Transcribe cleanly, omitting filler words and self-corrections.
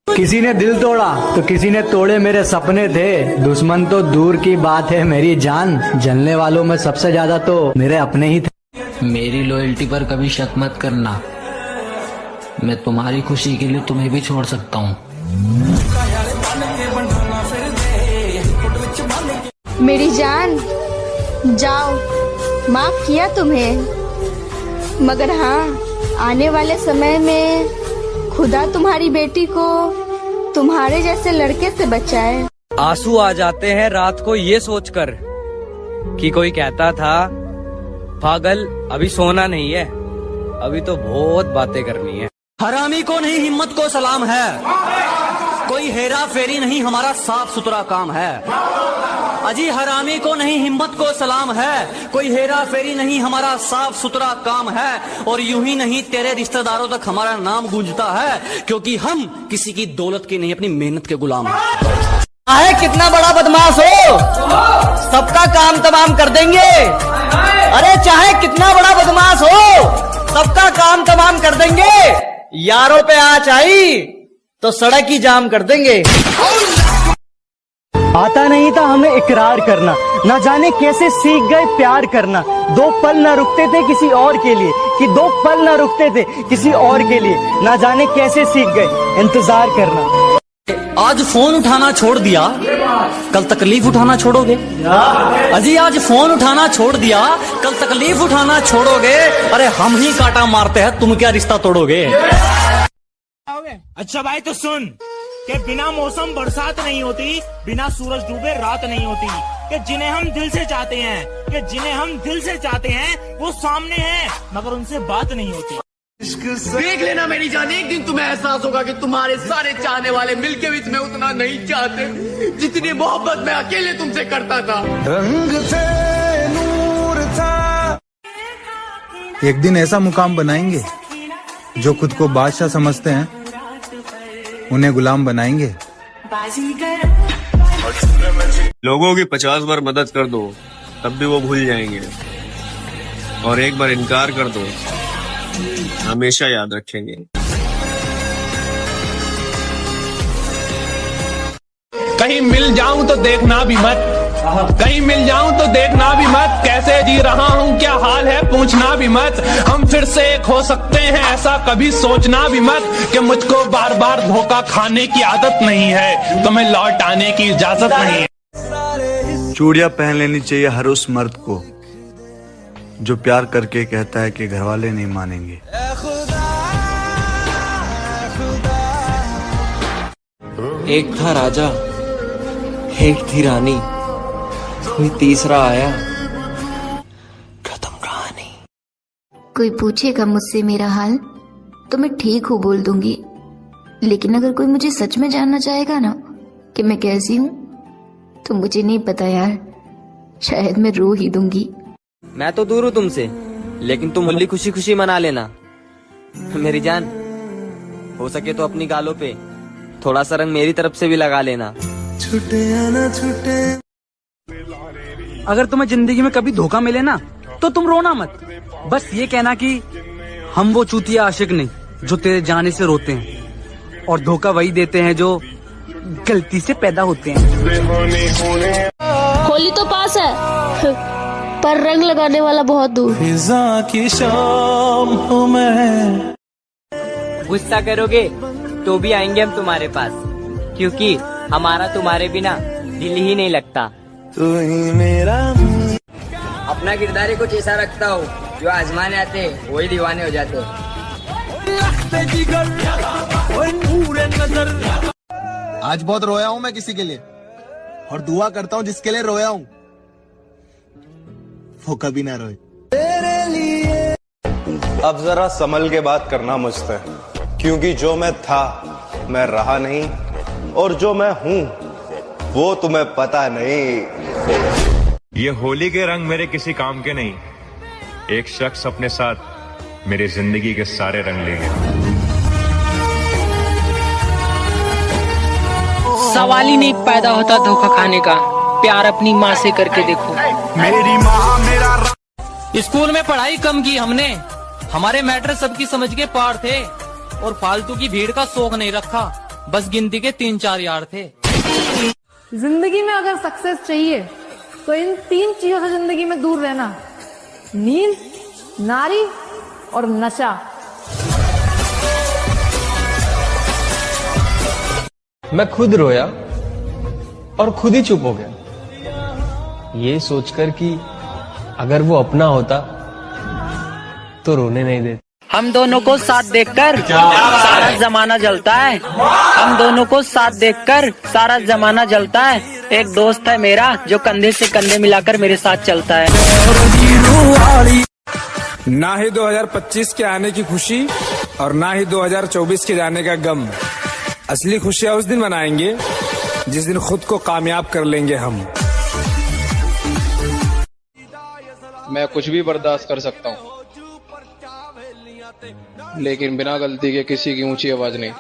किसी ने दिल तोड़ा तो किसी ने तोड़े मेरे सपने थे। दुश्मन तो दूर की बात है मेरी जान, जलने वालों में सबसे ज्यादा तो मेरे अपने ही थे। मेरी लॉयल्टी पर कभी शक मत करना, मैं तुम्हारी खुशी के लिए तुम्हें भी छोड़ सकता हूँ। मेरी जान, जाओ, माफ किया तुम्हें, मगर हाँ, आने वाले समय में खुदा तुम्हारी बेटी को तुम्हारे जैसे लड़के से बचाए। आंसू आ जाते हैं रात को ये सोचकर कि कोई कहता था पागल अभी सोना नहीं है, अभी तो बहुत बातें करनी है। हरामी को नहीं हिम्मत को सलाम है, कोई हेरा फेरी नहीं हमारा साफ सुथरा काम है। अजी हरामी को नहीं हिम्मत को सलाम है, कोई हेरा फेरी नहीं हमारा साफ सुथरा काम है। और यूं ही नहीं तेरे रिश्तेदारों तक हमारा नाम गूंजता है, क्योंकि हम किसी की दौलत के नहीं अपनी मेहनत के गुलाम हैं। चाहे कितना बड़ा बदमाश हो, सबका काम तमाम कर देंगे। अरे चाहे कितना बड़ा बदमाश हो, सबका काम तमाम कर देंगे। यारों पे आँच आई तो सड़क ही जाम कर देंगे। आता नहीं था हमें इकरार करना, न जाने कैसे सीख गए प्यार करना। दो पल न रुकते थे किसी और के लिए, कि दो पल न रुकते थे किसी और के लिए, न जाने कैसे सीख गए इंतजार करना। आज फोन उठाना छोड़ दिया, कल तकलीफ उठाना छोड़ोगे। अजी आज फोन उठाना छोड़ दिया, कल तकलीफ उठाना छोड़ोगे। अरे हम ही कांटा मारते हैं, तुम क्या रिश्ता तोड़ोगे। अच्छा भाई तो सुन कि बिना मौसम बरसात नहीं होती, बिना सूरज डूबे रात नहीं होती। कि जिन्हें हम दिल से चाहते हैं, कि जिन्हें हम दिल से चाहते हैं वो सामने हैं, मगर उनसे बात नहीं होती। देख लेना मेरी जान, एक दिन तुम्हें एहसास होगा कि तुम्हारे सारे चाहने वाले मिलके भी तुम्हें उतना नहीं चाहते जितनी मोहब्बत मैं अकेले तुमसे करता था। रंग थे, नूर था। एक दिन ऐसा मुकाम बनाएंगे जो खुद को बादशाह समझते हैं उन्हें गुलाम बनाएंगे। लोगों की 50 बार मदद कर दो तब भी वो भूल जाएंगे, और एक बार इनकार कर दो हमेशा याद रखेंगे। कहीं मिल जाऊं तो देखना भी मत, कहीं मिल जाऊं तो देखना भी मत। कैसे जी रहा हूं क्या हाल है पूछना भी मत। हम फिर से एक हो सकते हैं ऐसा कभी सोचना भी मत। कि मुझको बार बार धोखा खाने की आदत नहीं है, तुम्हें लौट आने की इजाजत नहीं है। चूड़ियां पहन लेनी चाहिए हर उस मर्द को जो प्यार करके कहता है कि घरवाले नहीं मानेंगे। एक था राजा, एक थी रानी, कोई तीसरा आया, खत्म कहानी। कोई पूछेगा मुझसे मेरा हाल तो मैं ठीक हूँ बोल दूंगी, लेकिन अगर कोई मुझे सच में जानना चाहेगा ना कि मैं कैसी हूँ, तो मुझे नहीं पता यार, शायद मैं रो ही दूंगी। मैं तो दूर हूँ तुमसे, लेकिन तुम होली खुशी खुशी मना लेना मेरी जान। हो सके तो अपनी गालों पे थोड़ा सा रंग मेरी तरफ से भी लगा लेना। छूटे या ना छूटे। अगर तुम्हें जिंदगी में कभी धोखा मिले ना तो तुम रोना मत, बस ये कहना कि हम वो चूतिया आशिक नहीं जो तेरे जाने से रोते हैं, और धोखा वही देते हैं जो गलती से पैदा होते हैं। होली तो पास है पर रंग लगाने वाला बहुत दूर। फिजा की शाम हूँ मैं। गुस्सा करोगे तो भी आएंगे हम तुम्हारे पास, क्योंकि हमारा तुम्हारे बिना दिल ही नहीं लगता। तू ही मेरा। अपना किरदार ही कुछ ऐसा रखता हो, जो आजमाने आते वही दीवाने हो जाते। आज बहुत रोया हूँ मैं किसी के लिए, और दुआ करता हूँ जिसके लिए रोया हूँ वो कभी ना रोए। अब जरा संभल के बात करना मुझसे, क्योंकि जो मैं था मैं रहा नहीं, और जो मैं हूँ वो तुम्हें पता नहीं। ये होली के रंग मेरे किसी काम के नहीं, एक शख्स अपने साथ मेरी जिंदगी के सारे रंग ले गया। सवाल ही नहीं पैदा होता धोखा खाने का, प्यार अपनी माँ से करके देखो। मेरी माँ मेरा स्कूल में पढ़ाई कम की हमने, हमारे मैटर सबकी समझ के पार थे, और फालतू की भीड़ का शौक नहीं रखा। बस गिनती के 3-4 यार थे। जिंदगी में अगर सक्सेस चाहिए तो इन 3 चीजों से जिंदगी में दूर रहना: नींद, नारी और नशा। मैं खुद रोया और खुद ही चुप हो गया, ये सोचकर कि अगर वो अपना होता तो रोने नहीं देता। हम दोनों को साथ देखकर सारा जमाना जलता है। हम दोनों को साथ देखकर सारा जमाना जलता है। एक दोस्त है मेरा जो कंधे से कंधे मिलाकर मेरे साथ चलता है। ना ही 2025 के आने की खुशी और ना ही 2024 के जाने का गम। असली खुशियाँ उस दिन मनाएंगे जिस दिन खुद को कामयाब कर लेंगे हम। मैं कुछ भी बर्दाश्त कर सकता हूँ, लेकिन बिना गलती के किसी की ऊंची आवाज नहीं।